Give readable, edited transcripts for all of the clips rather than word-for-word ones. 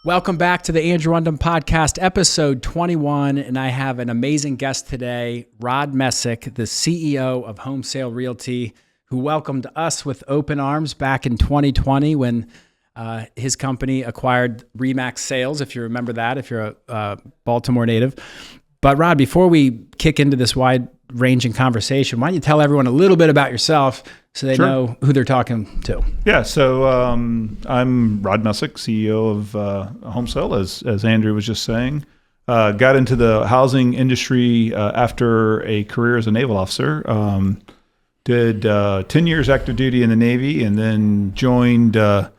Welcome back to the Andrew Undem podcast, episode 21, and I have an amazing guest today, Rod Messick, the CEO of Home Sale Realty, who welcomed us with open arms back in 2020 when his company acquired Remax Sales, if you remember that, if you're a Baltimore native. But Rod, before we kick into this wide-ranging conversation, why don't you tell everyone a little bit about yourself so they know who they're talking to? Yeah, so I'm Rod Messick, CEO of Home Sale, as Andrew was just saying. Got into the housing industry after a career as a naval officer. Did 10 years active duty in the Navy, and then joined a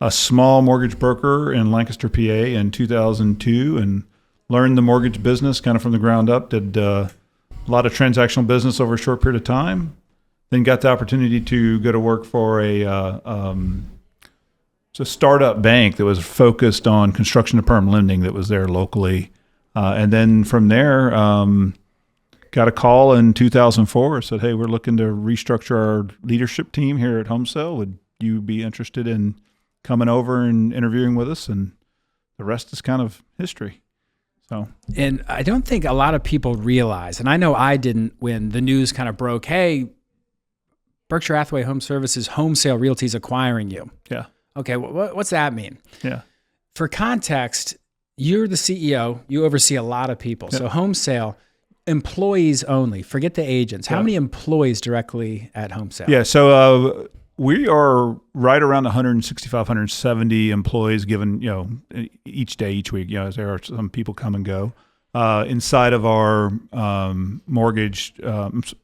small mortgage broker in Lancaster, PA in 2002, and learned the mortgage business kind of from the ground up. Did a lot of transactional business over a short period of time. Then got the opportunity to go to work for a startup bank that was focused on construction to perm lending that was there locally. And then from there, got a call in 2004, said, hey, we're looking to restructure our leadership team here at Home Sale. Would you be interested in coming over and interviewing with us? And the rest is kind of history. And I don't think a lot of people realize, and I know I didn't when the news kind of broke, hey, Berkshire Hathaway Home Services, Home Sale Realty is acquiring you. Yeah. Okay, what's that mean? Yeah. For context, you're the CEO. You oversee a lot of people. Yeah. So Home Sale, employees only. Forget the agents. How many employees directly at Home Sale? Yeah, so we are right around 165, 170 employees given, each day, each week, as there are some people come and go. Inside of our mortgage,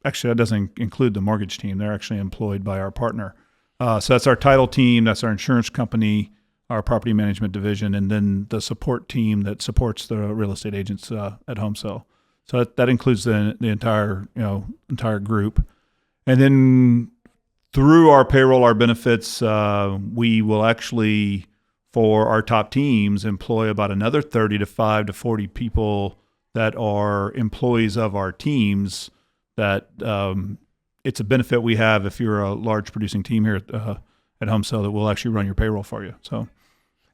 actually that doesn't include the mortgage team. They're actually employed by our partner. So that's our title team, that's our insurance company, our property management division, and then the support team that supports the real estate agents at Home Sale. So that includes the entire group. And then through our payroll, our benefits, we will actually, for our top teams, employ about another 35 to 40 people that are employees of our teams. That it's a benefit we have if you're a large producing team here at Home Sale, that we'll actually run your payroll for you. So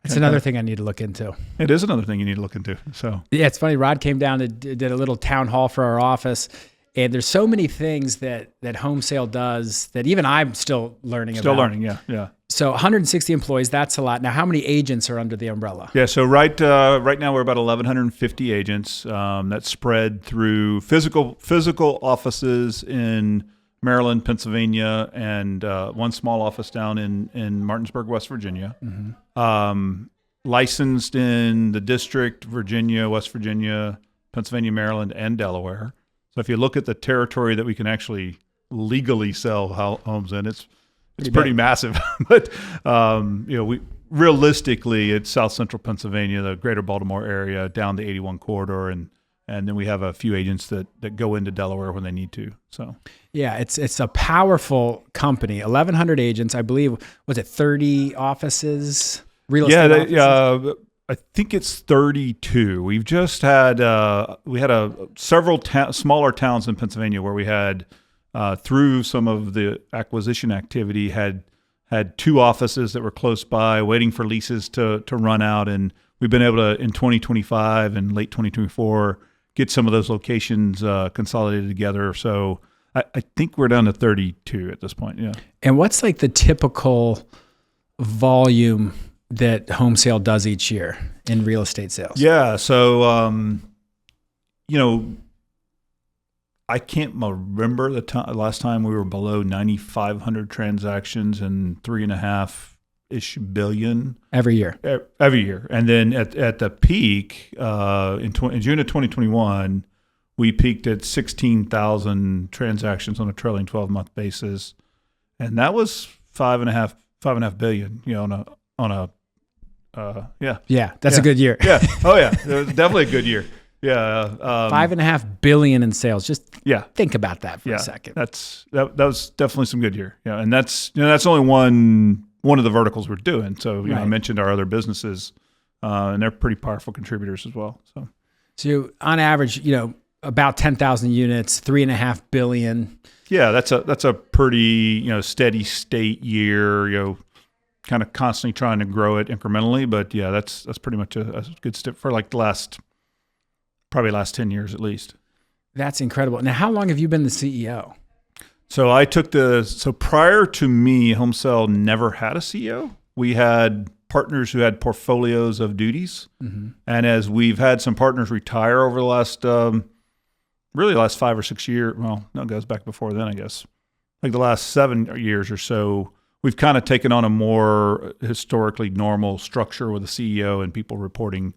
it's another thing I need to look into. It is another thing you need to look into. So yeah, it's funny. Rod came down and did a little town hall for our office. And there's so many things that Home Sale does that even I'm still learning about. Still learning, yeah. So 160 employees, that's a lot. Now, how many agents are under the umbrella? Yeah, so right now we're about 1,150 agents that's spread through physical offices in Maryland, Pennsylvania, and one small office down in Martinsburg, West Virginia. Mm-hmm. Licensed in the district, Virginia, West Virginia, Pennsylvania, Maryland, and Delaware. So if you look at the territory that we can actually legally sell homes in, it's pretty massive. But we realistically, it's South Central Pennsylvania, the Greater Baltimore area, down the 81 corridor, and then we have a few agents that go into Delaware when they need to. So yeah, it's a powerful company. 1,100 agents, I believe. Was it 30 offices? Real estate offices? I think it's 32. We've just had several smaller towns in Pennsylvania where we had through some of the acquisition activity had 2 offices that were close by, waiting for leases to run out, and we've been able to in 2025 and late 2024 get some of those locations consolidated together. So I think we're down to 32 at this point. Yeah. And what's like the typical volume that Home Sale does each year in real estate sales? Yeah. So, I can't remember the last time we were below 9,500 transactions and $3.5-ish billion every year. Every year. And then at the peak, in June of 2021, we peaked at 16,000 transactions on a trailing 12-month basis. And that was $5.5 billion, that's a good year. Yeah. Oh yeah. It was definitely a good year. Yeah. $5.5 billion in sales. Just think about that for a second. That was definitely some good year. Yeah. And that's only one of the verticals we're doing. So, I mentioned our other businesses, and they're pretty powerful contributors as well. So on average, about 10,000 units, $3.5 billion. Yeah. That's a pretty, steady state year, kind of constantly trying to grow it incrementally. But yeah, that's pretty much a good step for like probably last 10 years at least. That's incredible. Now, how long have you been the CEO? So prior to me, HomeSale never had a CEO. We had partners who had portfolios of duties. Mm-hmm. And as we've had some partners retire over the last 5 or 6 years, well, no, it goes back before then, I guess, like the last 7 years or so, we've kind of taken on a more historically normal structure with a CEO and people reporting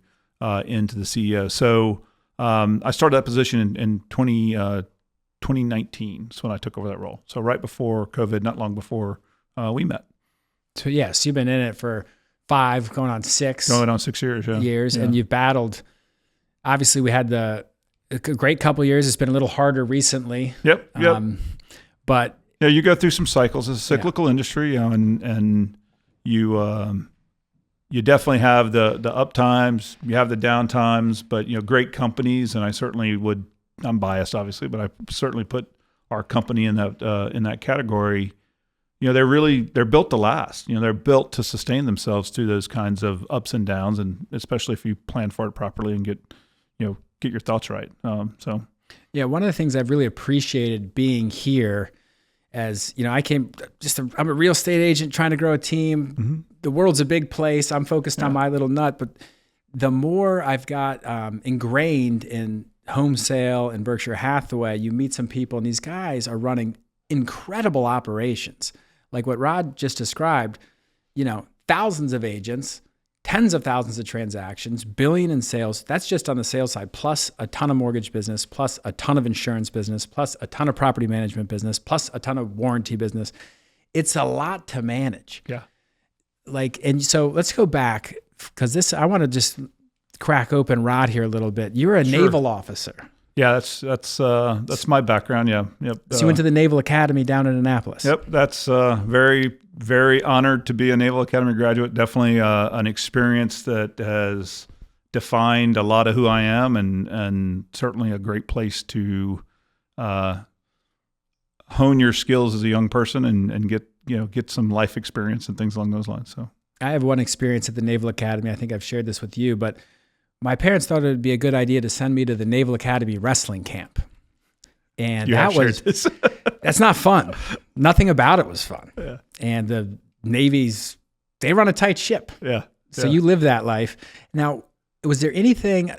into the CEO. So I started that position in 2019 is when I took over that role. So right before COVID, not long before we met. So yes, you've been in it for 5, going on 6. Going on 6 years, yeah. And you've battled. Obviously, we had a great couple of years. It's been a little harder recently. Yep. But yeah, you go through some cycles. It's a cyclical industry, and you definitely have the up times, you have the down times, but great companies, and I certainly would. I'm biased, obviously, but I certainly put our company in that category. They're built to last. They're built to sustain themselves through those kinds of ups and downs, and especially if you plan for it properly and get your thoughts right. One of the things I've really appreciated being here, as I'm a real estate agent trying to grow a team. Mm-hmm. The world's a big place. I'm focused on my little nut, but the more I've got ingrained in home sale and Berkshire Hathaway, you meet some people, and these guys are running incredible operations. Like what Rod just described, thousands of agents, tens of thousands of transactions, billion in sales. That's just on the sales side, plus a ton of mortgage business, plus a ton of insurance business, plus a ton of property management business, plus a ton of warranty business. It's a lot to manage. Yeah. And so let's go back, because I want to just crack open Rod here a little bit. You're a naval officer. Yeah, that's my background. Yeah, yep. So you went to the Naval Academy down in Annapolis. Yep, that's very, very honored to be a Naval Academy graduate. Definitely an experience that has defined a lot of who I am, and certainly a great place to hone your skills as a young person and get some life experience and things along those lines. So I have one experience at the Naval Academy. I think I've shared this with you, but my parents thought it would be a good idea to send me to the Naval Academy wrestling camp. And that's not fun. Nothing about it was fun. Yeah. And the Navy's, they run a tight ship. Yeah. So you live that life. Now, was there anything,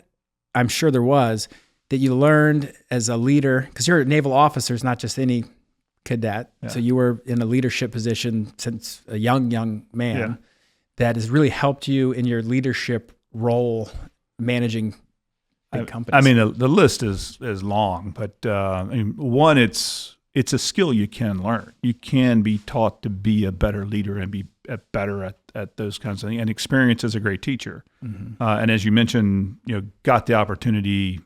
I'm sure there was, that you learned as a leader? Because you're a naval officer, it's not just any cadet. Yeah. So you were in a leadership position since a young man that has really helped you in your leadership role managing big companies. I mean, the list is long, but one, it's a skill you can learn. You can be taught to be a better leader and be better at those kinds of things. And experience is a great teacher. Mm-hmm. And as you mentioned, got the opportunity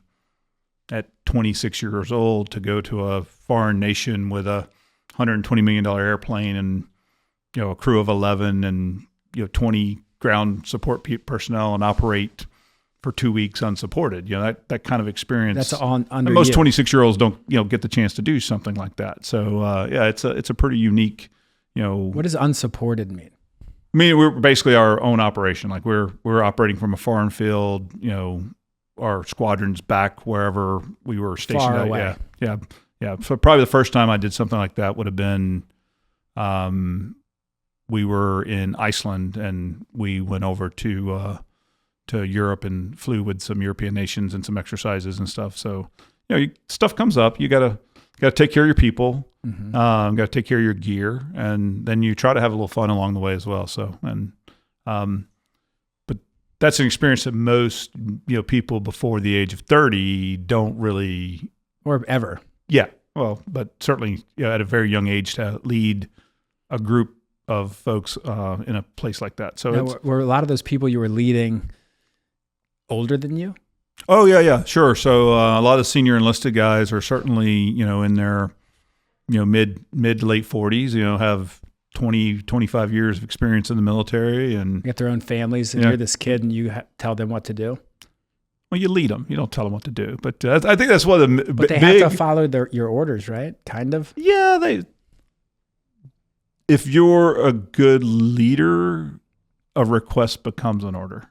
at 26 years old to go to a foreign nation with a $120 million airplane and a crew of 11 and 20 ground support personnel and operate for 2 weeks unsupported. That kind of experience. That's under most 26-year-olds don't get the chance to do something like that. So it's a pretty unique. What does unsupported mean? I mean, we're basically our own operation. Like we're operating from a foreign field. Our squadron's back wherever we were stationed. Far away. Yeah. So probably the first time I did something like that would have been, we were in Iceland and we went over to Europe and flew with some European nations and some exercises and stuff. So, stuff comes up. You gotta take care of your people. Mm-hmm. Got to take care of your gear, and then you try to have a little fun along the way as well. So, but that's an experience that most people before the age of 30 don't really, or ever. Yeah, well, but certainly at a very young age to lead a group of folks in a place like that. So, now, were a lot of those people you were leading older than you? Oh yeah, sure. So a lot of senior enlisted guys are certainly in their mid to late 40s. Have 20, 25 years of experience in the military and get their own families. And you're this kid, and you tell them what to do. Well, you lead them. You don't tell them what to do. But I think that's one of the. But they have to follow your orders, right? Kind of. Yeah, if you're a good leader, a request becomes an order.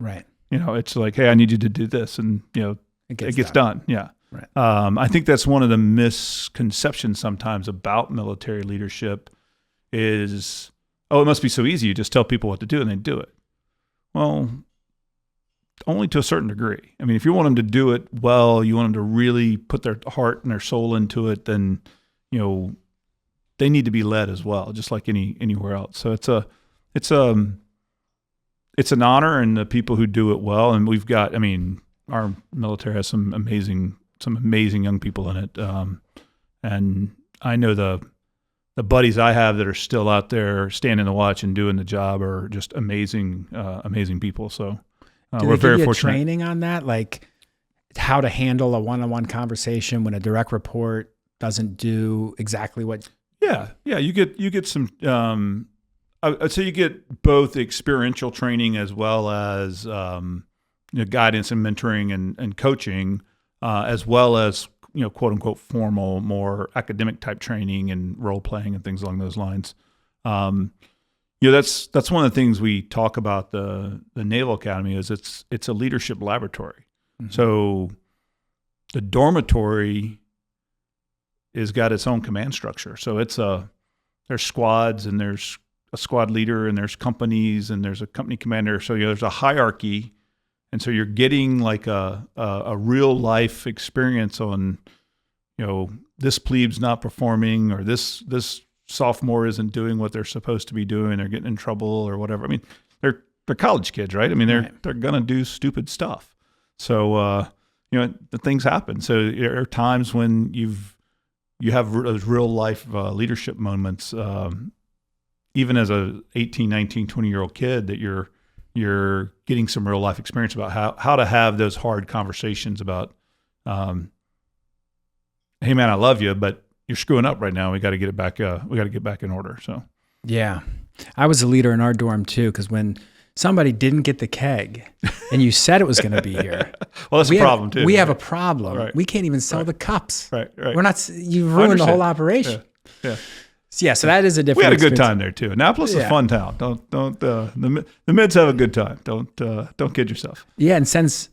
Right. It's like, hey, I need you to do this, and it gets done. Yeah. Right. I think that's one of the misconceptions sometimes about military leadership is, it must be so easy. You just tell people what to do and they do it. Well, only to a certain degree. I mean, if you want them to do it well, you want them to really put their heart and their soul into it, then, they need to be led as well, just like anywhere else. So it's an honor, and the people who do it well, and we've got, our military has some amazing young people in it. And I know the buddies I have that are still out there standing the watch and doing the job are just amazing people. So we're very fortunate. Training on that, like how to handle a one-on-one conversation when a direct report doesn't do exactly what. Yeah. You get some. I'd say you get both experiential training as well as guidance and mentoring and coaching, as well as quote unquote formal, more academic type training and role playing and things along those lines. That's one of the things we talk about the Naval Academy is it's a leadership laboratory. Mm-hmm. So the dormitory has got its own command structure. So there's squads, and there's a squad leader, and there's companies, and there's a company commander. So there's a hierarchy, and so you're getting like a real life experience on, this plebe's not performing, or this sophomore isn't doing what they're supposed to be doing. They're getting in trouble or whatever. I mean, they're college kids, right? I mean, they're gonna do stupid stuff. So the things happen. So there are times when you have those real life leadership moments, even as a 18, 19, 20-year-old kid, that you're getting some real life experience about how to have those hard conversations about, hey man, I love you, but you're screwing up right now. We got to get it back. We got to get back in order. So yeah, I was a leader in our dorm too, because when somebody didn't get the keg and you said it was going to be here. Well, that's a problem too. We have a problem. Right. We can't even sell the cups. Right. We're not. You ruined the whole operation. Yeah. Yeah. So that is a different. We had a good experience. time there too. Annapolis is a fun town. Don't the mids have a good time. Don't kid yourself. Yeah, and since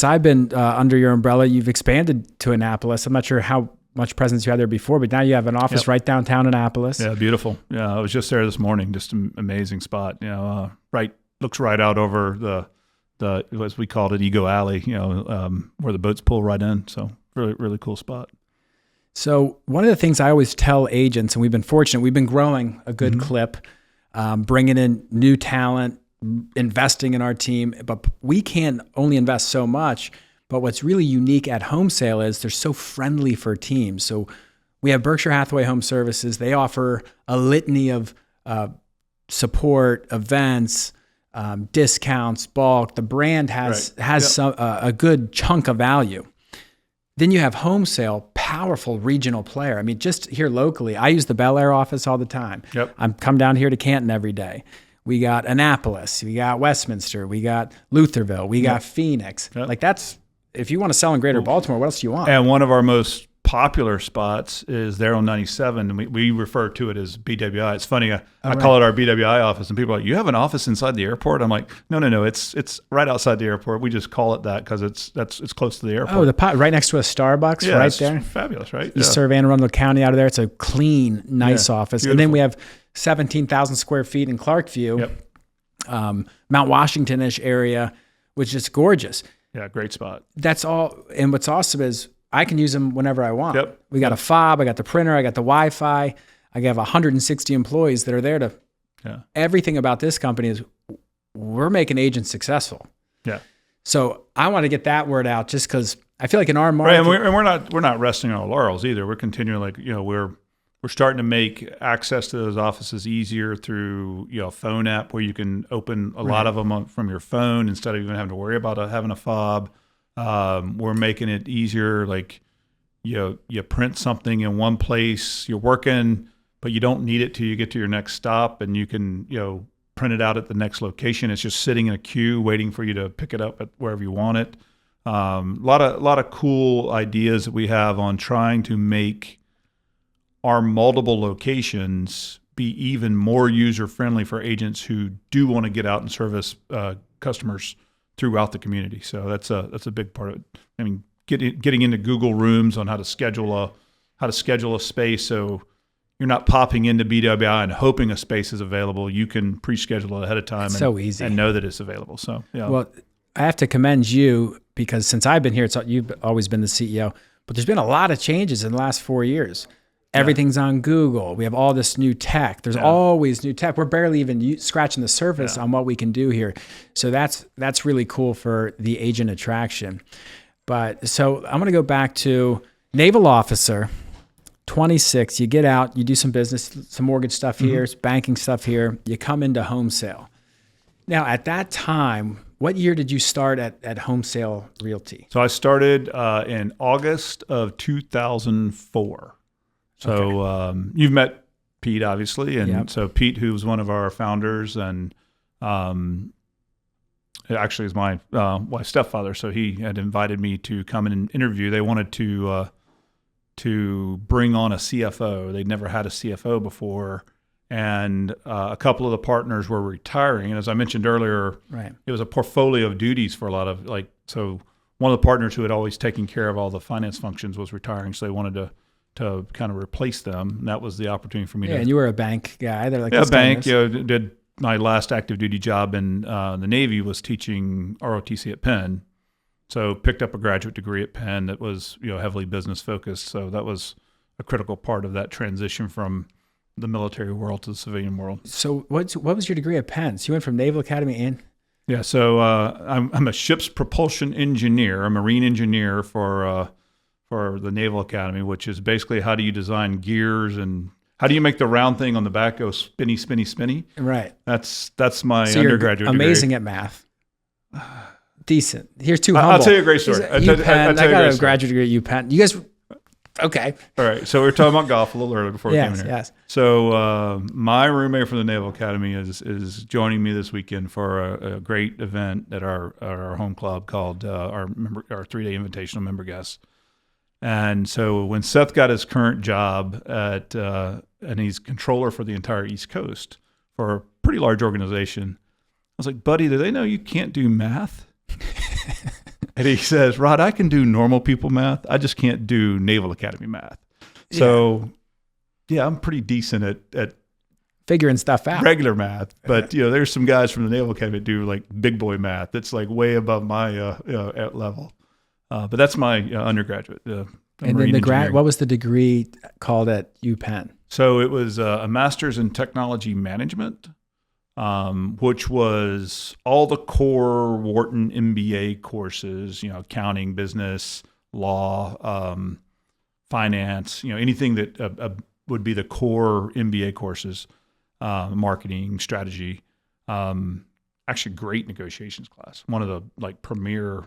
I've been under your umbrella, you've expanded to Annapolis. I'm not sure how much presence you had there before, but now you have an office right downtown Annapolis. Yeah, beautiful. Yeah, I was just there this morning. Just an amazing spot. Looks right out over the as we called it, Ego Alley. Where the boats pull right in. So really, really cool spot. So one of the things I always tell agents, and we've been fortunate, we've been growing a good clip, bringing in new talent, investing in our team, but we can only invest so much. But what's really unique at Home Sale is they're so friendly for teams. So we have Berkshire Hathaway Home Services. They offer a litany of support, events, discounts, bulk. The brand has a good chunk of value. Then you have Home Sale, powerful regional player. I mean, just here locally, I use the Bel Air office all the time. Yep. I'm come down here to Canton every day. We got Annapolis, we got Westminster, we got Lutherville, we got Phoenix. Yep. Like that's, if you want to sell in Greater Baltimore, what else do you want? And one of our most popular spots is there on 97, and we refer to it as BWI. It's funny, I call it our BWI office, and people are like, you have an office inside the airport? I'm like, no, it's right outside the airport. We just call it that because it's close to the airport. Oh, right next to a Starbucks, right there. Fabulous, right? You serve Anne Arundel County out of there. It's a clean, nice office. Beautiful. And then we have 17,000 square feet in Clarkview, Mount Washington-ish area, which is gorgeous. Yeah, great spot. That's all. And what's awesome is I can use them whenever I want. Yep. We got a fob, I got the printer, I got the Wi-Fi. I have 160 employees that are there to. Yeah. Everything about this company is we're making agents successful. Yeah. So I want to get that word out, just because I feel like in our market, right, and we're not resting on our laurels either. We're continuing, we're starting to make access to those offices easier through a phone app where you can open a lot of them from your phone instead of even having to worry about having a fob. We're making it easier. Like you print something in one place, you're working, but you don't need it till you get to your next stop, and you can print it out at the next location. It's just sitting in a queue waiting for you to pick it up at wherever you want it. A lot of cool ideas that we have on trying to make our multiple locations be even more user-friendly for agents who do want to get out and service customers throughout the community. So that's a big part of it. I mean, getting into Google Rooms on how to schedule a space, so you're not popping into BWI and hoping a space is available. You can pre-schedule it ahead of time and know that it's available. So yeah. Well, I have to commend you, because since I've been here, you've always been the CEO, but there's been a lot of changes in the last 4 years. Everything's on Google. We have all this new tech. There's always new tech. We're barely even scratching the surface on what we can do here. So that's really cool for the agent attraction. But so I'm going to go back to naval officer, 26. You get out, you do some business, some mortgage stuff here, banking stuff here. You come into home sale. Now, at that time, what year did you start at Home Sale Realty? So I started in August of 2004. So you've met Pete, obviously, and so Pete, who was one of our founders, and actually is my wife's stepfather. So he had invited me to come in and interview. They wanted to bring on a CFO. They'd never had a CFO before, and a couple of the partners were retiring. And as I mentioned earlier, it was a portfolio of duties for a lot of So one of the partners who had always taken care of all the finance functions was retiring, so they wanted to kind of replace them. And that was the opportunity for me to. Yeah, and you were a bank guy. They're like, bank. Did my last active duty job in the Navy was teaching ROTC at Penn. So picked up a graduate degree at Penn that was heavily business focused. So that was a critical part of that transition from the military world to the civilian world. So what was your degree at Penn? So you went from Naval Academy in? Yeah. So I'm a ship's propulsion engineer, a marine engineer for the Naval Academy, which is basically how do you design gears and how do you make the round thing on the back go spinny, spinny, spinny? Right. That's my undergraduate degree. Amazing at math. Decent. Here's two humble. I'll tell you a great story. I got a graduate degree at UPenn. You guys, okay. All right. So we were talking about golf a little earlier before we came in here. Yes. So my roommate from the Naval Academy is joining me this weekend for a great event at our home club called our 3-day invitational member guests. And so when Seth got his current job and he's controller for the entire East Coast for a pretty large organization, I was like, buddy, do they know you can't do math? And he says, Rod, I can do normal people math. I just can't do Naval Academy math. So yeah, I'm pretty decent at figuring stuff out. Regular math. But there's some guys from the Naval Academy that do like big boy math. That's like way above my level. But that's my undergraduate. And then what was the degree called at UPenn? So it was a master's in technology management, which was all the core Wharton MBA courses, accounting, business, law, finance, anything that would be the core MBA courses, marketing, strategy. Actually, great negotiations class. One of the premier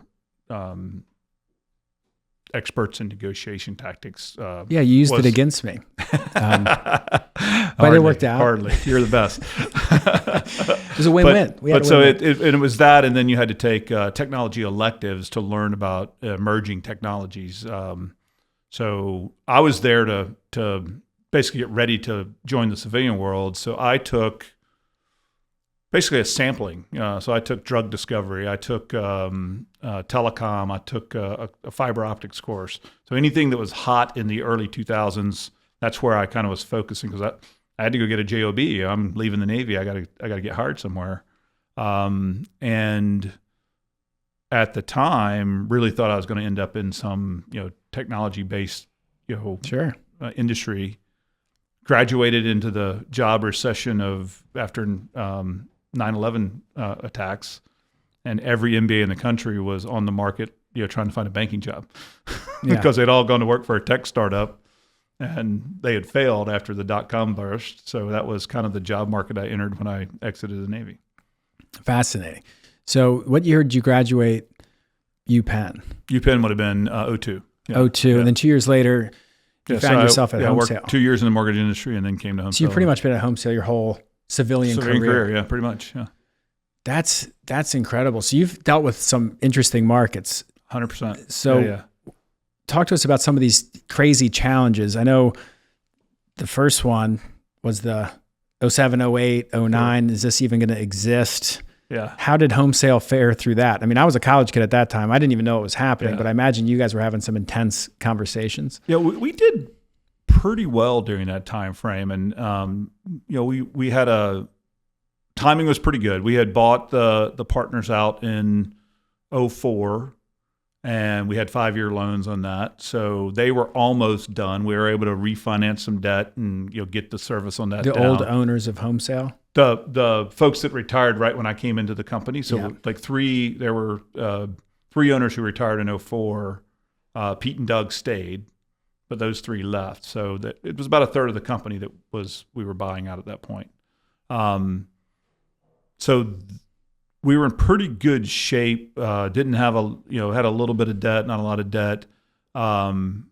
experts in negotiation tactics. You used it against me. But it worked out. Hardly. You're the best. It was a win-win. It was that, and then you had to take technology electives to learn about emerging technologies. So I was there to basically get ready to join the civilian world. So I took basically a sampling. So I took drug discovery. I took telecom. I took a fiber optics course. So anything that was hot in the early 2000s, that's where I kind of was focusing, because I had to go get a job. I'm leaving the Navy. I got to get hired somewhere. And at the time, really thought I was going to end up in some technology based industry. Graduated into the job recession after 9/11 attacks, and every MBA in the country was on the market, trying to find a banking job because they'd all gone to work for a tech startup, and they had failed after the dot-com burst. So that was kind of the job market I entered when I exited the Navy. Fascinating. So what year did you graduate UPenn? UPenn would have been 02. Yeah. 02, and then 2 years later, you found yourself at Home Sale. I worked 2 years in the mortgage industry and then came to Home Sale. So you've pretty much been at Home Sale your whole civilian career. Yeah, pretty much. Yeah, that's incredible. So you've dealt with some interesting markets. 100%. So talk to us about some of these crazy challenges. I know the first one was the 07, 08, 09, is this even going to exist? Yeah. How did home sale fare through that? I mean, I was a college kid at that time. I didn't even know it was happening, but I imagine you guys were having some intense conversations. Yeah, we did pretty well during that time frame. And, we had timing was pretty good. We had bought the partners out in 04, and we had 5-year loans on that. So they were almost done. We were able to refinance some debt and get the service on that. The old owners of home sale? The folks that retired right when I came into the company. So there were 3 owners who retired in 04. Pete and Doug stayed, but those 3 left. So it was about a third of the company that we were buying out at that point. So we were in pretty good shape. Didn't have had a little bit of debt, not a lot of debt. And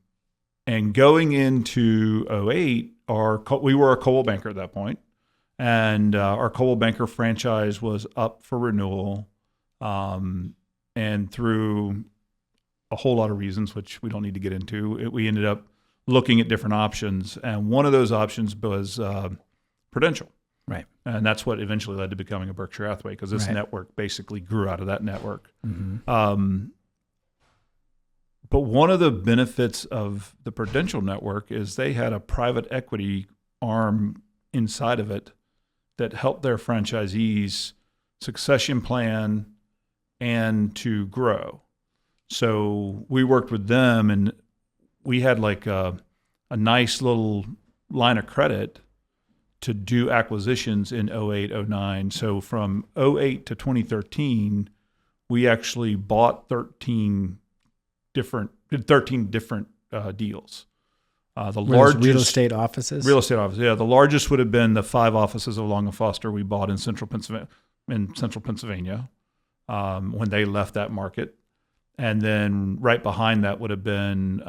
going into 08, we were a Coldwell Banker at that point, and our Coldwell Banker franchise was up for renewal. And through a whole lot of reasons, which we don't need to get into, we ended up looking at different options. And one of those options was Prudential. Right. And that's what eventually led to becoming a Berkshire Hathaway, because this network basically grew out of that network. Mm-hmm. But one of the benefits of the Prudential network is they had a private equity arm inside of it that helped their franchisees succession plan and to grow. So we worked with them, and we had like a nice little line of credit to do acquisitions in 08, 09. So from 08 to 2013, we actually bought 13 different deals. The largest real estate offices. Yeah. The largest would have been the 5 offices of Long and Foster we bought in central Pennsylvania, when they left that market. And then right behind that would have been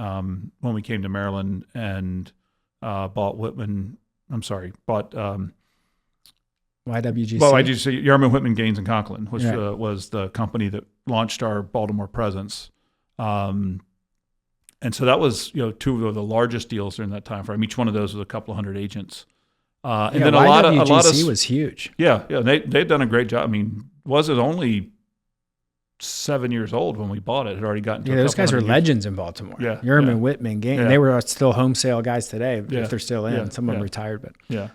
when we came to Maryland and bought YWGC. Well, YWGC, Yarmouth, Whitman, Gaines, and Conklin, which was the company that launched our Baltimore presence. And so that was 2 of the largest deals during that time frame. Each one of those was a couple of hundred agents. And then YWGC was huge. Yeah. They'd done a great job. I mean, was it only 7 years old when we bought it? It had already gotten to those guys are legends in Baltimore. Yeah. Yerman, Whitman, Gaines. Yeah. They were still home sale guys today, if they're still in. Some of them retired, but yeah.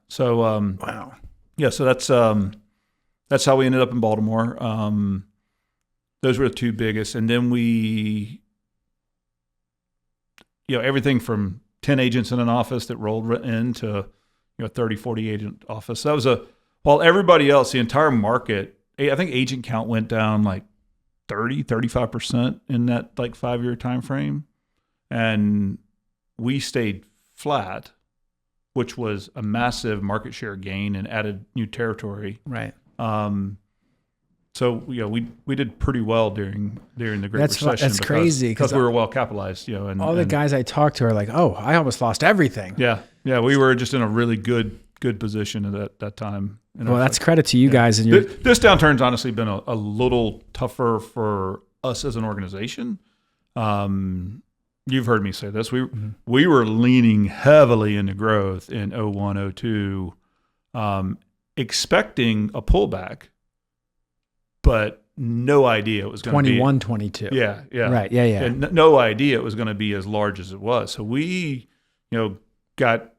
So wow. Yeah, so that's how we ended up in Baltimore. Those were the 2 biggest, and then we, everything from 10 agents in an office that rolled into 30, 40 agent office. That was while everybody else, the entire market, I think agent count went down like 35% in that like 5-year time frame, and we stayed flat, which was a massive market share gain and added new territory. Right. So we did pretty well during the Great Recession. That's crazy because we were well capitalized. And all the guys I talked to are like, "Oh, I almost lost everything." Yeah. We were just in a really good position at that time. Well, that's credit to you guys. And this downturn's honestly been a little tougher for us as an organization. You've heard me say this. We were leaning heavily into growth in 01, 02, expecting a pullback, but no idea it was going to be 21, 22. Yeah. Right. Yeah. And no idea it was going to be as large as it was. So we, got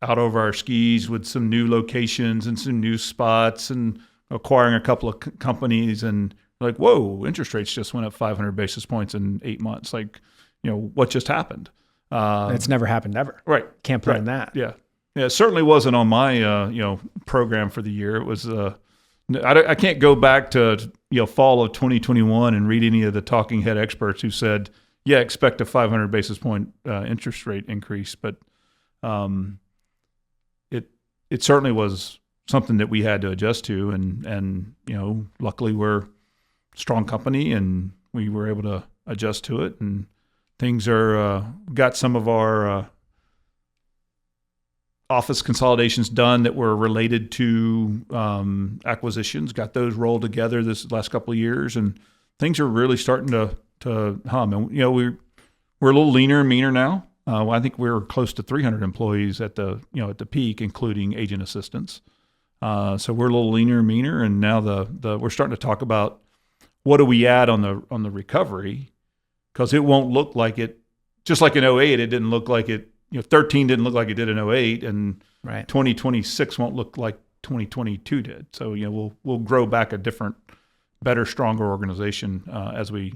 out over our skis with some new locations and some new spots and acquiring a couple of companies, and like, whoa, interest rates just went up 500 basis points in 8 months. Like, what just happened? It's never happened ever. Right. Can't plan that. Yeah. It certainly wasn't on my, program for the year. It was, I can't go back to, fall of 2021 and read any of the talking head experts who said, expect a 500 basis point interest rate increase. But it certainly was something that we had to adjust to. And luckily we're a strong company and we were able to adjust to it. And things got some of our office consolidations done that were related to acquisitions, got those rolled together this last couple of years, and things are really starting to hum. And we're a little leaner and meaner now. I think we were close to 300 employees at the peak, including agent assistants. So we're a little leaner and meaner, and now we're starting to talk about what do we add on the recovery, because it won't look like it. Just like in 08, it didn't look like it. 13 didn't look like it did in 08, and 2026 won't look like 2022 did. So we'll grow back a different, better, stronger organization as we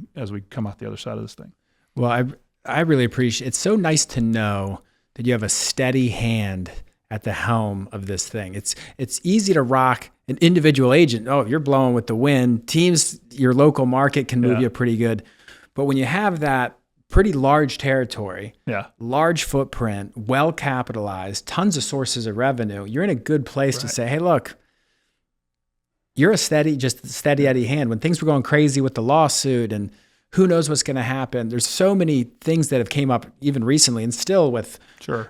come out the other side of this thing. Well, I really appreciate. It's so nice to know that you have a steady hand at the helm of this thing. It's easy to rock an individual agent. Oh, you're blowing with the wind. Teams, your local market can move you pretty good, but when you have that pretty large territory, large footprint, well capitalized, tons of sources of revenue, you're in a good place to say, hey, look, you're just a steady Eddie hand. When things were going crazy with the lawsuit and who knows what's going to happen, there's so many things that have came up even recently, and still with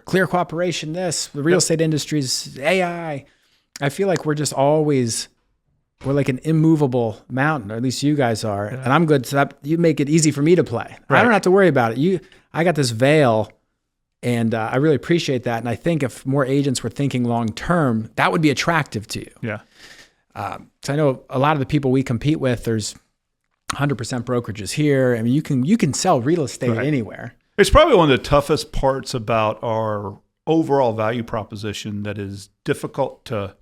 clear cooperation, the real estate industry's AI. I feel like we're like an immovable mountain, or at least you guys are. And I'm good. So you make it easy for me to play. I don't have to worry about it. I got this veil, and I really appreciate that. And I think if more agents were thinking long-term, that would be attractive to you. Yeah. So I know a lot of the people we compete with, there's 100% brokerages here. I mean, you can sell real estate anywhere. It's probably one of the toughest parts about our overall value proposition that is difficult to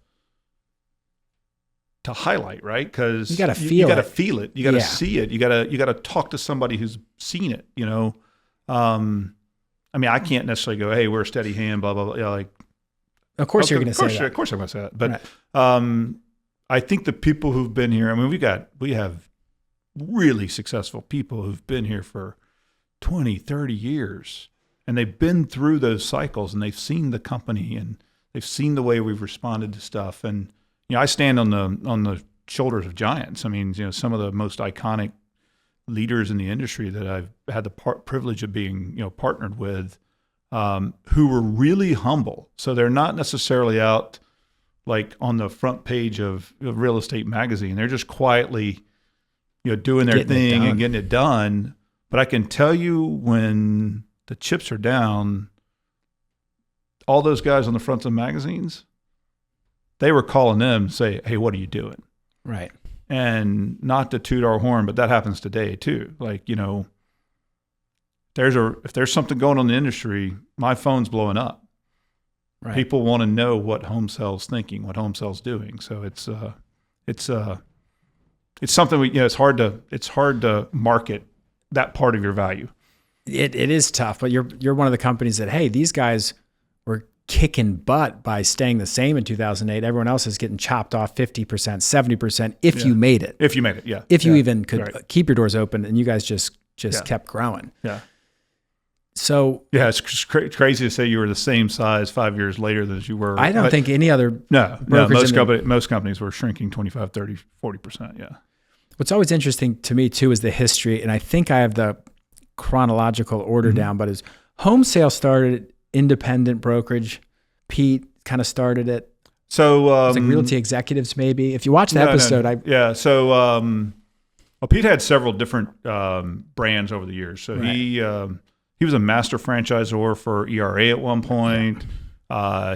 highlight, right? Because you got to feel it, you got to see it, you got to talk to somebody who's seen it. I mean, I can't necessarily go, "Hey, we're a steady hand," blah blah blah. Like, of course you're going to say that. Of course I'm going to say that. But I think the people who've been here. I mean, we have really successful people who've been here for 20, 30 years, and they've been through those cycles, and they've seen the company, and they've seen the way we've responded to stuff. And I stand on the shoulders of giants. I mean, some of the most iconic leaders in the industry that I've had the privilege of being, partnered with, who were really humble. So they're not necessarily out like on the front page of Real Estate Magazine. They're just quietly, doing their thing and getting it done. But I can tell you, when the chips are down, all those guys on the fronts of magazines, they were calling them to say, "Hey, what are you doing?" Right. And not to toot our horn, but that happens today too. Like, if there's something going on in the industry, my phone's blowing up. Right. People want to know what home sales thinking, what home sales doing. So it's something it's hard to market that part of your value. It is tough, but you're one of the companies that, hey, these guys were kicking butt by staying the same in 2008. Everyone else is getting chopped off 50%, 70% if you made it. If you made it, yeah. If you even could keep your doors open, and you guys just kept growing. Yeah. So it's crazy to say you were the same size 5 years later than you were. I don't think any other most companies were shrinking 25, 30, 40%. Yeah. What's always interesting to me too is the history, and I think I have the chronological order down, but is home sale started independent brokerage. Pete kind of started it. So it's like Realty Executives, maybe. If you watch the episode, Pete had several different brands over the years. So he was a master franchisor for ERA at one point.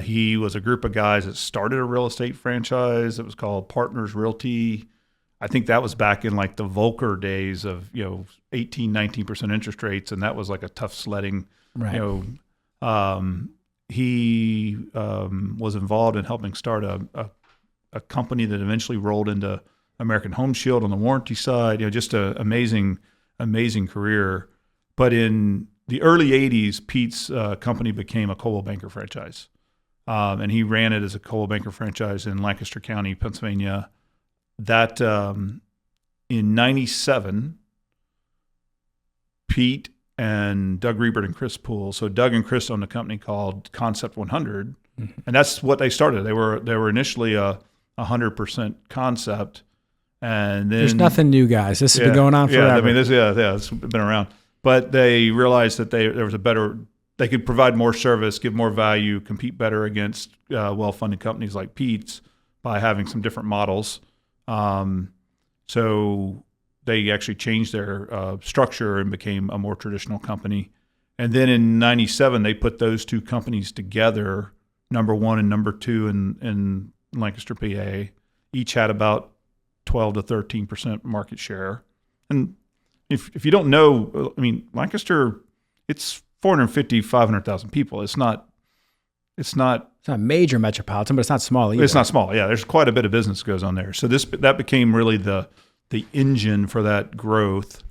He was a group of guys that started a real estate franchise that was called Partners Realty. I think that was back in like the Volcker days of 18, 19% interest rates, and that was like a tough sledding. Right. He was involved in helping start a company that eventually rolled into American Home Shield on the warranty side. Just an amazing career. But in the early 80s, Pete's company became a Coldwell Banker franchise. And he ran it as a Coldwell Banker franchise in Lancaster County, Pennsylvania. That in 97, Pete and Doug Riebert and Chris Poole. So Doug and Chris owned a company called Concept 100, and that's what they started. They were initially a 100% concept, and then there's nothing new, guys. This has been going on forever. Yeah, I mean, it's been around. But they realized that they could provide more service, give more value, compete better against well-funded companies like Pete's by having some different models. So they actually changed their structure and became a more traditional company. And then in 97, they put those two companies together, number one and number two in Lancaster, PA. Each had about 12 to 13% market share. And if you don't know, I mean, Lancaster, it's 450, 500,000 people. It's not a major metropolitan, but it's not small either. It's not small. Yeah, there's quite a bit of business that goes on there. So that became really the engine for that growth.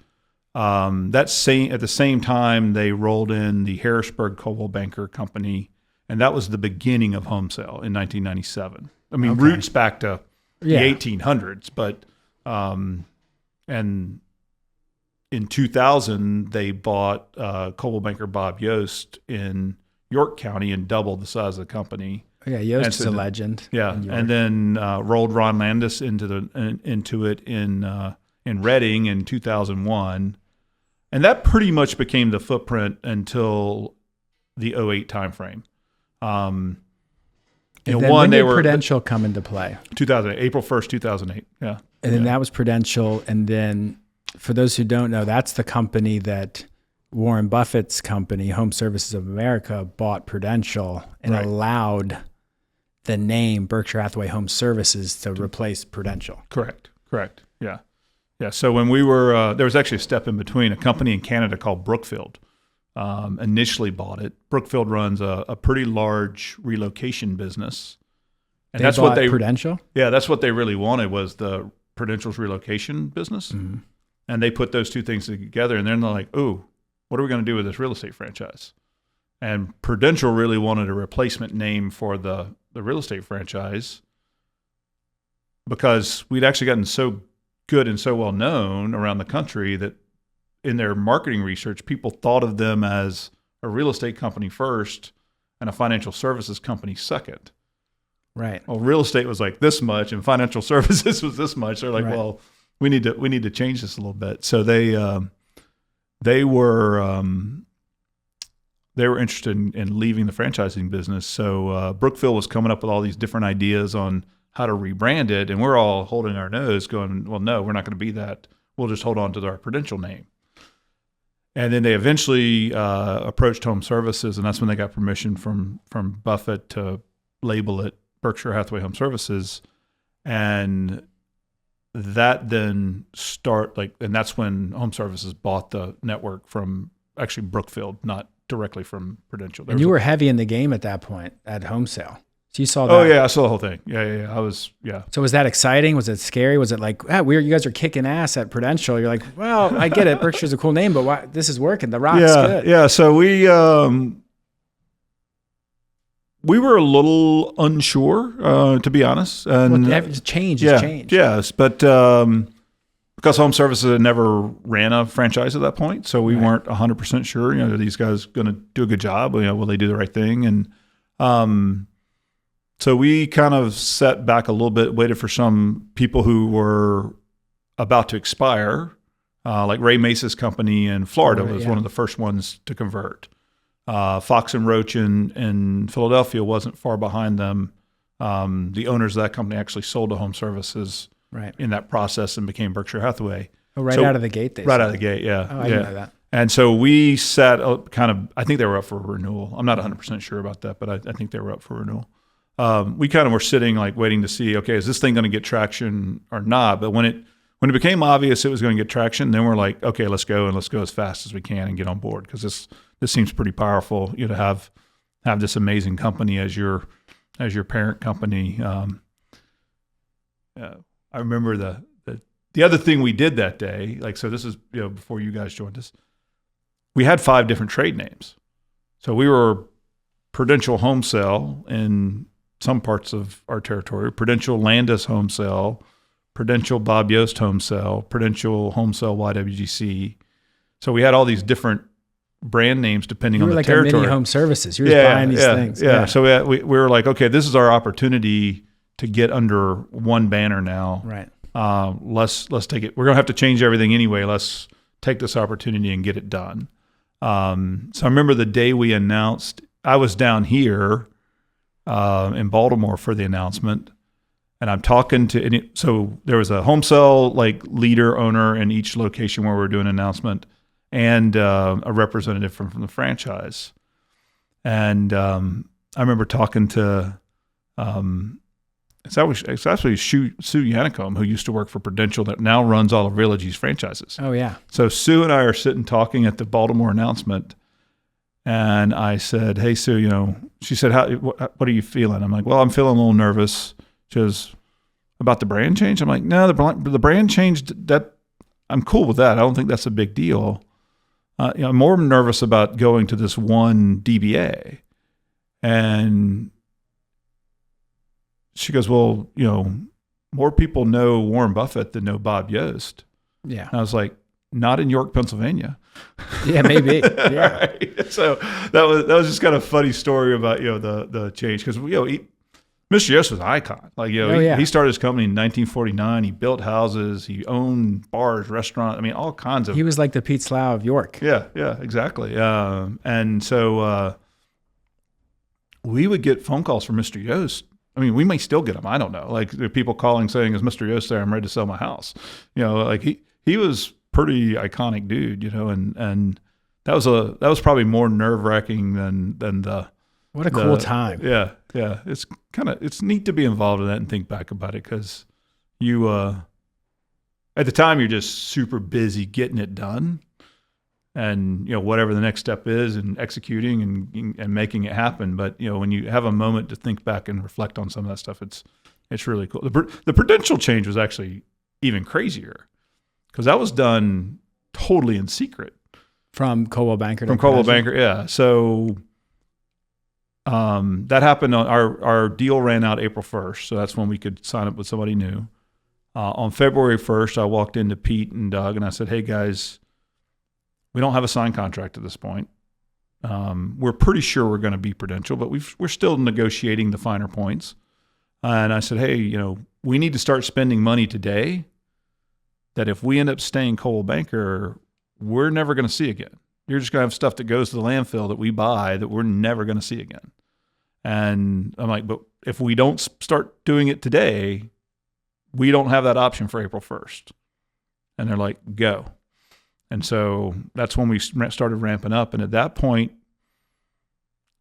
At the same time, they rolled in the Harrisburg Coldwell Banker Company, and that was the beginning of home sale in 1997. I mean, roots back to the 1800s, but and in 2000 they bought Coldwell Banker Bob Yost in York County and doubled the size of the company. Yeah, Yost is a legend. Yeah, and then rolled Ron Landis into it in Reading in 2001, and that pretty much became the footprint until the 2008 timeframe. When did Prudential come into play? 2008, April 1st, 2008. Yeah, and then that was Prudential, and then for those who don't know, that's the company that Warren Buffett's company, Home Services of America, bought Prudential and allowed the name Berkshire Hathaway Home Services to replace Prudential. Correct. Yeah. So when we were, there was actually a step in between. A company in Canada called Brookfield initially bought it. Brookfield runs a pretty large relocation business, and that's what they Prudential. Yeah, that's what they really wanted, was the Prudential's relocation business, and they put those two things together, and then they're like, "Ooh, what are we going to do with this real estate franchise?" And Prudential really wanted a replacement name for the real estate franchise, because we'd actually gotten so good and so well known around the country that in their marketing research, people thought of them as a real estate company first and a financial services company second. Right. Well, real estate was like this much and financial services was this much. They're like, well, we need to change this a little bit. So they were interested in leaving the franchising business. So Brookfield was coming up with all these different ideas on how to rebrand it, and we're all holding our nose going, well, no, we're not going to be that. We'll just hold on to our Prudential name. And then they eventually approached Home Services, and that's when they got permission from Buffett to label it Berkshire Hathaway Home Services. And that then and that's when Home Services bought the network from actually Brookfield, not directly from Prudential. And you were heavy in the game at that point at home sale. So you saw that. Oh yeah, I saw the whole thing. Yeah. I was, yeah. So was that exciting? Was it scary? Was it like, weird, you guys are kicking ass at Prudential? You're like, well, I get it. Berkshire's a cool name, but why, this is working. The Rock's good. Yeah. So we were a little unsure, to be honest. And change has changed. Yes, but because Home Services had never ran a franchise at that point, so we weren't 100% sure. Are these guys going to do a good job? Will they do the right thing? And so we kind of sat back a little bit, waited for some people who were about to expire, like Ray Mace's company in Florida was one of the first ones to convert. Fox and Roach in Philadelphia wasn't far behind them. The owners of that company actually sold to Home Services in that process and became Berkshire Hathaway. Oh, out of the gate, out of the gate, yeah. Oh, I didn't know that. And so we sat I think they were up for renewal. I'm not 100% sure about that, but I think they were up for renewal. We kind of were sitting like waiting to see, okay, is this thing going to get traction or not? But when it became obvious it was going to get traction, then we're like, okay, let's go as fast as we can and get on board, because this seems pretty powerful, to have this amazing company as your parent company. I remember the other thing we did that day, so this is before you guys joined us. We had 5 different trade names, so we were Prudential Home Sale in some parts of our territory, Prudential Landis Home Sale, Prudential Bob Yost Home Sale, Prudential Home Sale YWGC. So we had all these different brand names depending on the territory. You were like a mini Home Services. You were just buying these things. Yeah. So we were like, okay, this is our opportunity to get under one banner now. Right. Let's take it. We're going to have to change everything anyway. Let's take this opportunity and get it done. So I remember the day we announced, I was down here in Baltimore for the announcement, and I'm talking so there was a home sale leader owner in each location where we were doing an announcement, and a representative from the franchise. And I remember talking to it's actually Sue Yanicombe, who used to work for Prudential, that now runs all of Realogy's franchises. Oh, yeah. So Sue and I are sitting talking at the Baltimore announcement, and I said, "Hey, Sue, she said, what are you feeling?" I'm like, "Well, I'm feeling a little nervous." She goes, "About the brand change?" I'm like, "No, the brand change, that I'm cool with that. I don't think that's a big deal. I'm more nervous about going to this one DBA." And she goes, "Well, more people know Warren Buffett than know Bob Yost." Yeah. And I was like, "Not in York, Pennsylvania." Yeah, maybe. Yeah. Right? So that was just kind of a funny story about the change, because Mr. Yost was an icon. Like he started his company in 1949. He built houses. He owned bars, restaurants. I mean, all kinds of. He was like the Pete Slough of York. Yeah, exactly. And so we would get phone calls from Mr. Yost. I mean, we may still get them. I don't know. Like, there are people calling saying, "Is Mr. Yost there? I'm ready to sell my house." Like he was pretty iconic dude. And that was probably more nerve wracking than the. What a cool time. Yeah. It's neat to be involved in that and think back about it, because you at the time you're just super busy getting it done, and whatever the next step is, and executing and making it happen. But when you have a moment to think back and reflect on some of that stuff, it's really cool. The Prudential change was actually even crazier, because that was done totally in secret from Coldwell Banker. From Coldwell Banker, yeah. So that happened on our deal ran out April 1st, so that's when we could sign up with somebody new. On February 1st, I walked into Pete and Doug and I said, "Hey guys, we don't have a signed contract at this point. We're pretty sure we're going to be Prudential, but we're still negotiating the finer points." And I said, "Hey, we need to start spending money today that if we end up staying Coldwell Banker, we're never going to see again. You're just going to have stuff that goes to the landfill that we buy that we're never going to see again." And I'm like, "But if we don't start doing it today, we don't have that option for April 1st. And they're like, "Go." And so that's when we started ramping up. And at that point,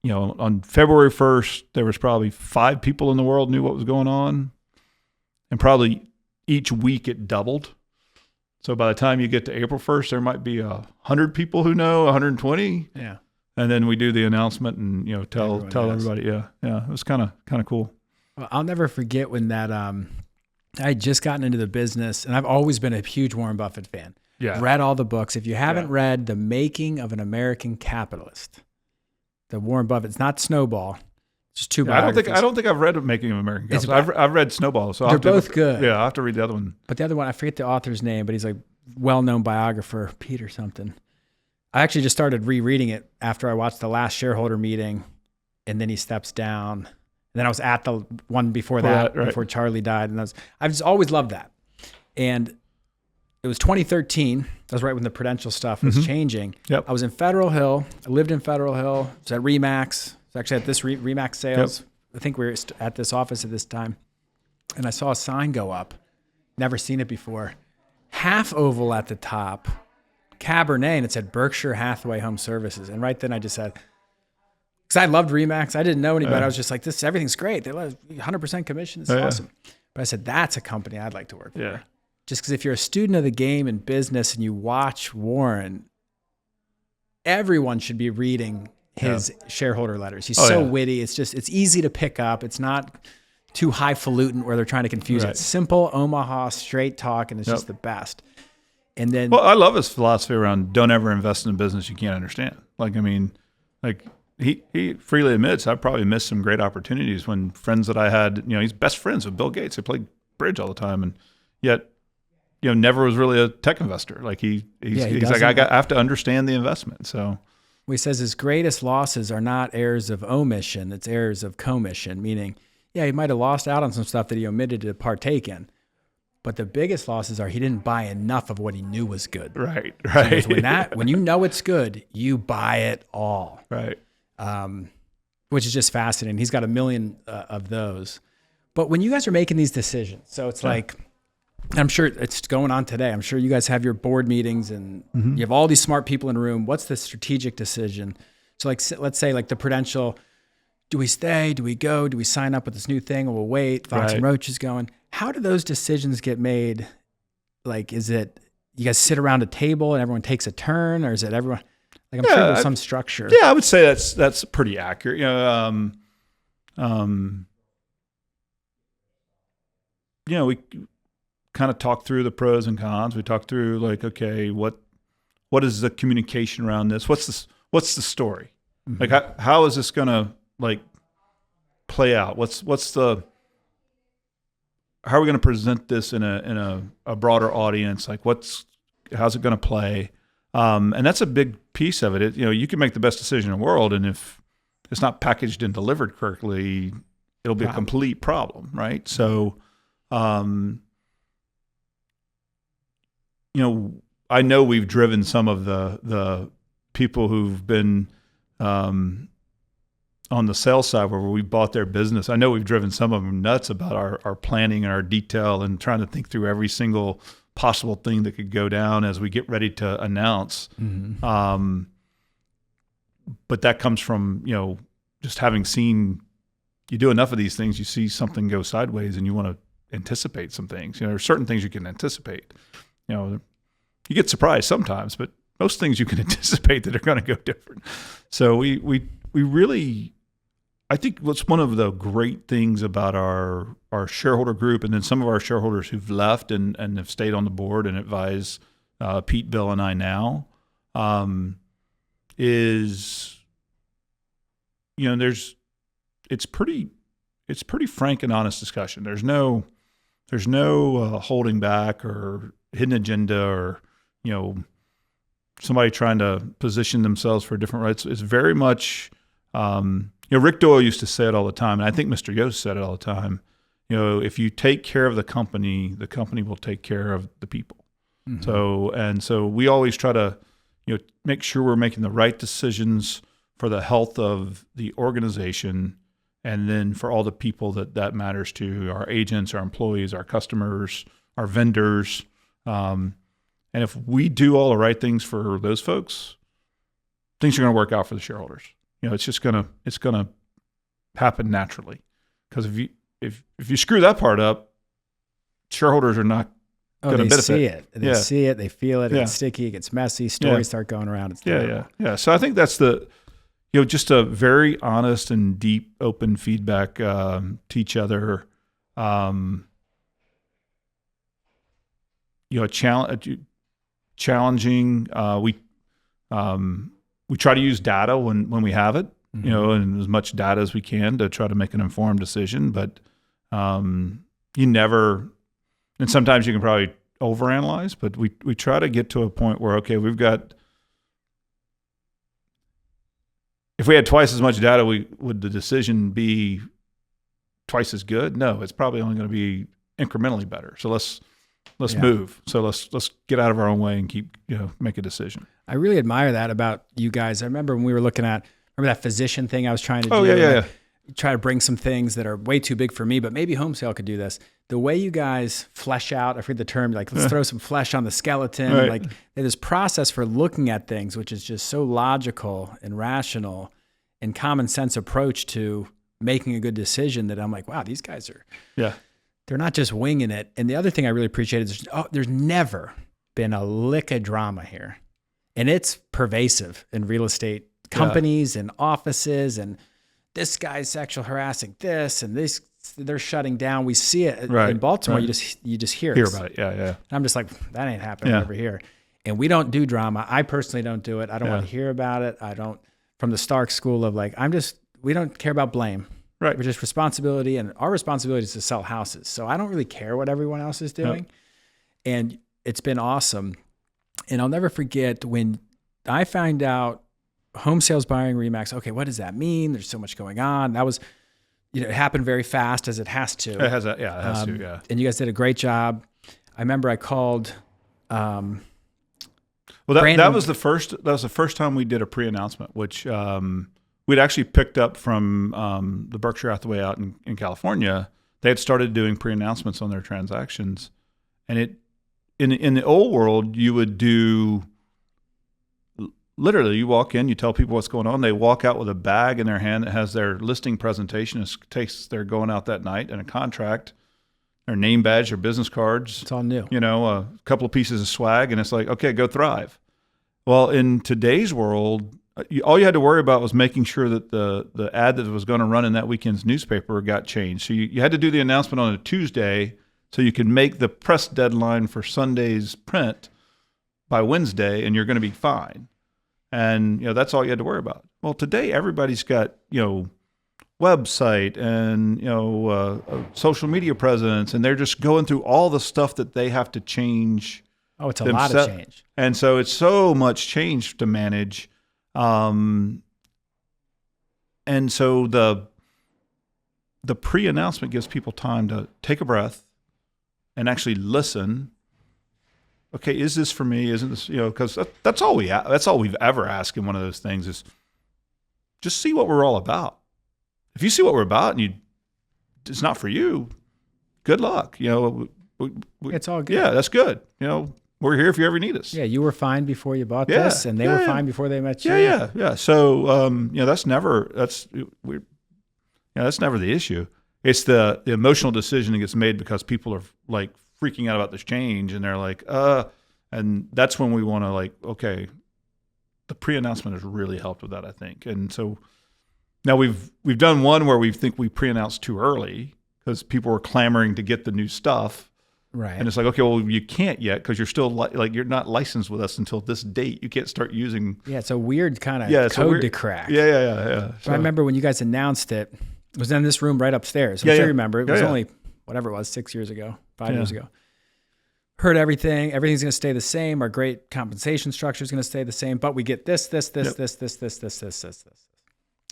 on February 1st, there was probably 5 people in the world knew what was going on. And probably each week it doubled. So by the time you get to April 1st, there might be 100 people who know, 120. Yeah. And then we do the announcement and, tell everybody. Yeah. It was kind of cool. Well, I'll never forget when that, I had just gotten into the business, and I've always been a huge Warren Buffett fan. Yeah. Read all the books. If you haven't read The Making of an American Capitalist, the Warren Buffett, it's not Snowball. It's just 2 biographies. I don't think I've read Making of an American Capitalist. I've read Snowball. So they're both good. Yeah, I'll have to read the other one. But the other one, I forget the author's name, but he's like well-known biographer, Pete or something. I actually just started rereading it after I watched the last shareholder meeting, and then he steps down. And then I was at the one before that, before Charlie died. And I've just always loved that. And it was 2013. That was right when the Prudential stuff was changing. Yep. I was in Federal Hill. I lived in Federal Hill. I was at RE/MAX. I was actually at this RE/MAX sales. Yep. I think we were at this office at this time. And I saw a sign go up. Never seen it before. Half oval at the top, Cabernet, and it said Berkshire Hathaway Home Services. And right then I just said, because I loved RE/MAX. I didn't know anybody. I was just like, everything's great. They love 100% commission. It's awesome. But I said, that's a company I'd like to work for. Just because if you're a student of the game and business and you watch Warren, everyone should be reading his shareholder letters. He's so witty. It's easy to pick up. It's not too highfalutin where they're trying to confuse it. It's simple, Omaha, straight talk, and it's just the best. And then, well, I love his philosophy around don't ever invest in a business you can't understand. He freely admits I've probably missed some great opportunities when friends that I had, he's best friends with Bill Gates. They played bridge all the time, and yet, never was really a tech investor. Like he's like, I have to understand the investment. So he says his greatest losses are not errors of omission, it's errors of commission, meaning, he might have lost out on some stuff that he omitted to partake in. But the biggest losses are he didn't buy enough of what he knew was good. Right. So when you know it's good, you buy it all. Right. Which is just fascinating. He's got 1 million of those. But when you guys are making these decisions, so it's like I'm sure it's going on today. I'm sure you guys have your board meetings and you have all these smart people in a room. What's the strategic decision? So like, let's say like the Prudential, do we stay? Do we go? Do we sign up with this new thing or we'll wait? Fox and Roach is going. How do those decisions get made? Like, is it, you guys sit around a table and everyone takes a turn, or is it everyone? Like, I'm sure there's some structure. Yeah, I would say that's pretty accurate. We kind of talk through the pros and cons. We talk through like, okay, what is the communication around this? What's the story? Mm-hmm. Like, how is this gonna like play out? How are we going to present this in a broader audience? Like, how's it going to play? And that's a big piece of it. You can make the best decision in the world, and if it's not packaged and delivered correctly, it'll be a complete problem, right? So, I know we've driven some of the people who've been on the sales side where we bought their business. I know we've driven some of them nuts about our planning and our detail and trying to think through every single possible thing that could go down as we get ready to announce. Mm-hmm. But that comes from, just having seen, you do enough of these things, you see something go sideways and you want to anticipate some things. There are certain things you can anticipate. You get surprised sometimes, but most things you can anticipate that are going to go different. So we really, I think what's one of the great things about our shareholder group, and then some of our shareholders who've left and have stayed on the board and advise Pete, Bill, and I now, is it's pretty frank and honest discussion. There's no holding back or hidden agenda or somebody trying to position themselves for a different rights. It's very much. Rick Doyle used to say it all the time, and I think Mr. Yost said it all the time. If you take care of the company will take care of the people. Mm-hmm. So we always try to, make sure we're making the right decisions for the health of the organization, and then for all the people that matters to, our agents, our employees, our customers, our vendors. And if we do all the right things for those folks, things are going to work out for the shareholders. It's gonna happen naturally, because if you screw that part up, shareholders are not going to benefit. They see it, they feel it. It's sticky, it gets messy. Stories start going around. It's yeah. So I think that's just a very honest and deep, open feedback to each other. Challenging. We try to use data when we have it, mm-hmm. And as much data as we can to try to make an informed decision. But you never, and sometimes you can probably overanalyze, but we try to get to a point where, okay, if we had twice as much data, would the decision be twice as good? No, it's probably only going to be incrementally better. So let's move. So let's get out of our own way and keep, make a decision. I really admire that about you guys. I remember when we were looking at, that physician thing I was trying to do. Oh, yeah. Try to bring some things that are way too big for me, but maybe home sale could do this. The way you guys flesh out, I forget the term, like let's throw some flesh on the skeleton. Right. Like this process for looking at things, which is just so logical and rational and common sense approach to making a good decision, that I'm like, wow, these guys are, they're not just winging it. And the other thing I really appreciate is there's never been a lick of drama here. And it's pervasive in real estate companies and offices, and this guy's sexual harassing this, and they're shutting down. We see it in Baltimore. Right. You just hear about it. Yeah. And I'm just like, that ain't happening over here. And we don't do drama. I personally don't do it. I don't want to hear about it. I don't, from the Stark school of like, we don't care about blame. Right. We're just responsibility, and our responsibility is to sell houses. So I don't really care what everyone else is doing. And it's been awesome. And I'll never forget when I found out home sales buying RE/MAX. Okay, what does that mean? There's so much going on. That was, it happened very fast, as it has to. It has to. And you guys did a great job. I remember I called. Well, that was the first time we did a pre-announcement, which we'd actually picked up from the Berkshire Hathaway out in California. They had started doing pre-announcements on their transactions. And in the old world, you would do, literally, you walk in, you tell people what's going on. They walk out with a bag in their hand that has their listing presentation. It takes they're going out that night, and a contract, their name badge, their business cards. It's all new. A couple of pieces of swag, and it's like, okay, go thrive. Well, in today's world, all you had to worry about was making sure that the ad that was going to run in that weekend's newspaper got changed. So you had to do the announcement on a Tuesday so you could make the press deadline for Sunday's print by Wednesday, and you're going to be fine. And that's all you had to worry about. Well, today everybody's got website and social media presence, and they're just going through all the stuff that they have to change. Oh, it's a lot of change. And so it's so much change to manage. And so the pre-announcement gives people time to take a breath and actually listen. Okay, is this for me? Isn't this, because that's all we've ever asked in one of those things is just see what we're all about. If you see what we're about and it's not for you, good luck. It's all good. Yeah, that's good. We're here if you ever need us. Yeah, you were fine before you bought this, and they were fine before they met you. Yeah. So, that's never the issue. It's the emotional decision that gets made because people are like freaking out about this change, and they're like, and that's when we want to okay, the pre-announcement has really helped with that, I think. And so now we've done one where we think we pre-announced too early because people were clamoring to get the new stuff. Right. And it's like, okay, well, you can't yet because you're still you're not licensed with us until this date. You can't start using. Yeah, it's a weird kind of code to crack. Yeah. So I remember when you guys announced it was in this room right upstairs. I'm sure you remember. It was only, whatever it was, 6 years ago, 5 years ago. Heard everything. Everything's going to stay the same. Our great compensation structure is going to stay the same. But we get this. Because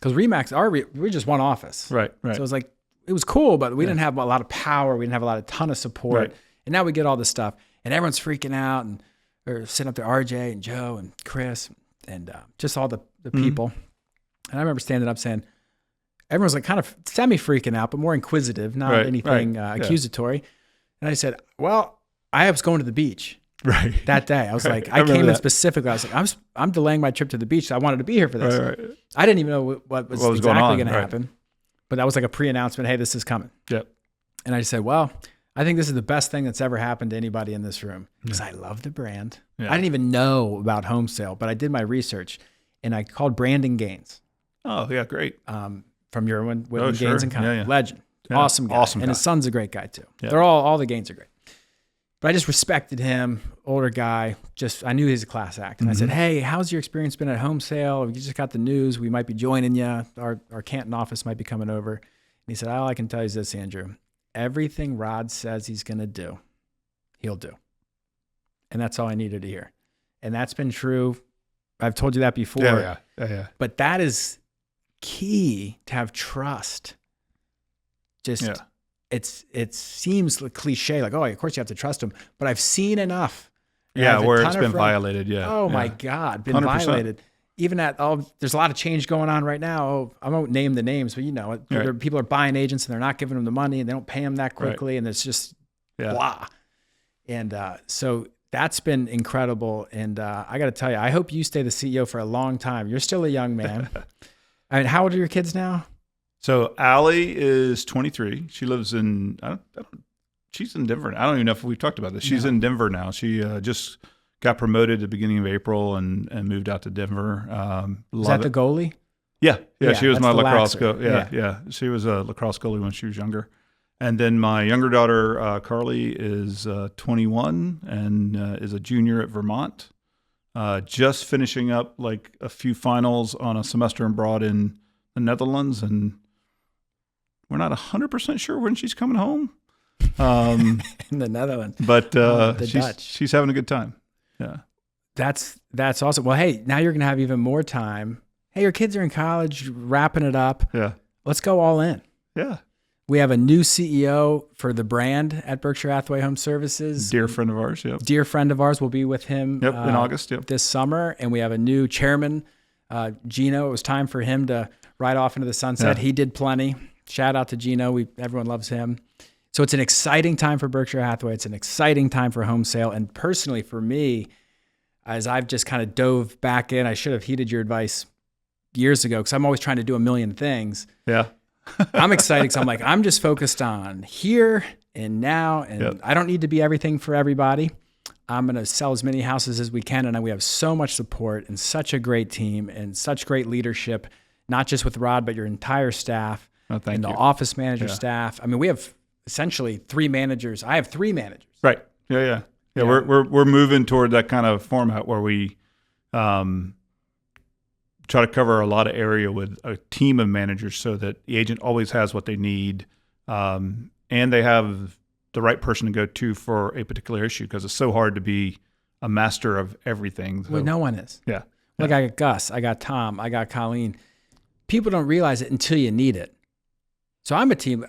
RE/MAX, we're just one office. Right. So it was like, it was cool, but we didn't have a lot of power. We didn't have a ton of support. Right. And now we get all this stuff. And everyone's freaking out. And they're sitting up there, RJ and Joe and Chris and just all the people. And I remember standing up saying, everyone's like kind of semi-freaking out, but more inquisitive, not anything accusatory. And I said, well, I was going to the beach that day. I was like, I came in specifically. I was like, I'm delaying my trip to the beach. So I wanted to be here for this. Right. I didn't even know what was exactly going to happen. But that was like a pre-announcement. Hey, this is coming. Yep. And I said, well, I think this is the best thing that's ever happened to anybody in this room because I love the brand. Yeah. I didn't even know about home sale, but I did my research and I called Brandon Gaines. Oh, yeah, great. From Whitman Gaines and Company. Legend. Yeah. Awesome guy. And his son's a great guy too. Yeah. They're all the Gaines are great. But I just respected him, older guy. I knew he was a class act. And I said, hey, how's your experience been at home sale? We just got the news. We might be joining you. Our Canton office might be coming over. And he said, all I can tell you is this, Andrew. Everything Rod says he's going to do, he'll do. And that's all I needed to hear. And that's been true. I've told you that before. Yeah. But that is key to have trust. It seems like cliche, like, oh, of course you have to trust him. But I've seen enough. Yeah, where it's been violated. Yeah. Oh my God, been 100%. Violated. Even there's a lot of change going on right now. I won't name the names, but people are buying agents and they're not giving them the money and they don't pay them that quickly, and it's just blah. And so that's been incredible. And I got to tell you, I hope you stay the CEO for a long time. You're still a young man. I mean, how old are your kids now? So Allie is 23. She lives in, she's in Denver. I don't even know if we've talked about this. She's in Denver now. She just got promoted at the beginning of April and moved out to Denver. Is that the goalie? Yeah. She was my lacrosse goalie. Yeah. She was a lacrosse goalie when she was younger. And then my younger daughter, Carly, is 21 and is a junior at Vermont. Just finishing up like a few finals on a semester abroad in the Netherlands, and we're not 100% sure when she's coming home. In the Netherlands. But she's having a good time. Yeah. That's awesome. Well, hey, now you're going to have even more time. Hey, your kids are in college, wrapping it up. Yeah. Let's go all in. Yeah. We have a new CEO for the brand at Berkshire Hathaway Home Services. Dear friend of ours. Yep. Dear friend of ours. Will be with him in August. Yep. This summer. And we have a new chairman, Gino. It was time for him to ride off into the sunset. Yeah. He did plenty. Shout out to Gino. Everyone loves him. So it's an exciting time for Berkshire Hathaway. It's an exciting time for home sale. And personally for me, as I've just kind of dove back in, I should have heeded your advice years ago because I'm always trying to do a million things. Yeah. I'm excited because I'm like, I'm just focused on here and now, and I don't need to be everything for everybody. I'm going to sell as many houses as we can. And we have so much support and such a great team and such great leadership, not just with Rod, but your entire staff and the office manager staff. I mean, we have essentially 3 managers. I have 3 managers. Right. Yeah. We're moving toward that kind of format where we try to cover a lot of area with a team of managers so that the agent always has what they need, and they have the right person to go to for a particular issue because it's so hard to be a master of everything. So, well, no one is. Yeah. Like I got Gus, I got Tom, I got Colleen. People don't realize it until you need it. So I'm a team.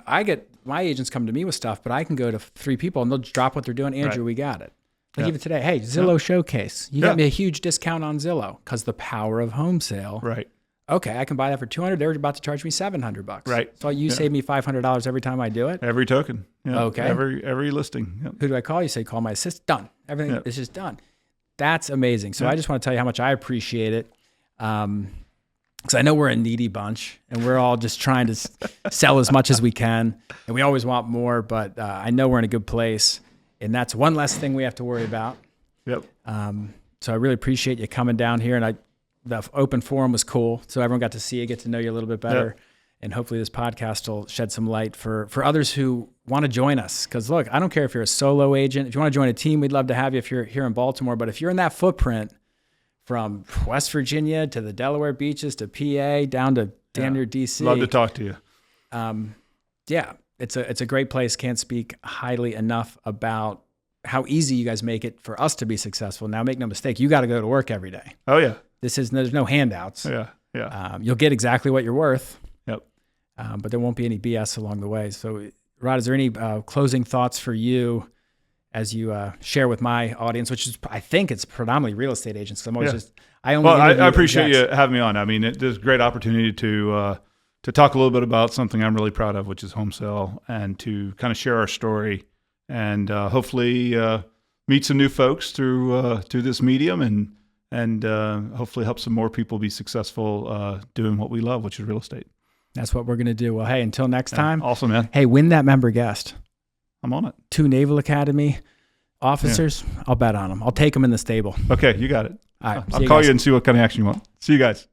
My agents come to me with stuff, but I can go to 3 people and they'll drop what they're doing. Andrew, we got it. Like even today, hey, Zillow Showcase. You got me a huge discount on Zillow because the power of home sale. Right. Okay, I can buy that for $200. They're about to charge me $700. Right. So you save me $500 every time I do it. Every token. Yeah. Okay. Every listing. Yep. Who do I call? You say call my assistant. Done. Everything is just done. That's amazing. So I just want to tell you how much I appreciate it. Because I know we're a needy bunch and we're all just trying to sell as much as we can. And we always want more, but I know we're in a good place. And that's one less thing we have to worry about. Yep. So I really appreciate you coming down here. And the open forum was cool. So everyone got to see you, get to know you a little bit better. Yep. And hopefully this podcast will shed some light for others who want to join us. Because look, I don't care if you're a solo agent. If you want to join a team, we'd love to have you if you're here in Baltimore. But if you're in that footprint from West Virginia to the Delaware beaches to PA down to damn near DC. Love to talk to you. It's a great place. Can't speak highly enough about how easy you guys make it for us to be successful. Now, make no mistake, you got to go to work every day. Oh yeah. There's no handouts. Yeah. You'll get exactly what you're worth. Yep. But there won't be any BS along the way. So, Rod, is there any closing thoughts for you as you share with my audience, which is, I think it's predominantly real estate agents. I'm always I appreciate you having me on. I mean, it's a great opportunity to talk a little bit about something I'm really proud of, which is home sale, and to kind of share our story and hopefully meet some new folks through this medium and hopefully help some more people be successful doing what we love, which is real estate. That's what we're going to do. Well, hey, until next time. Awesome, man. Hey, win that member guest. I'm on it. 2 Naval Academy officers. I'll bet on them. I'll take them in the stable. Okay, you got it. All right. I'll call you and see what kind of action you want. See you guys.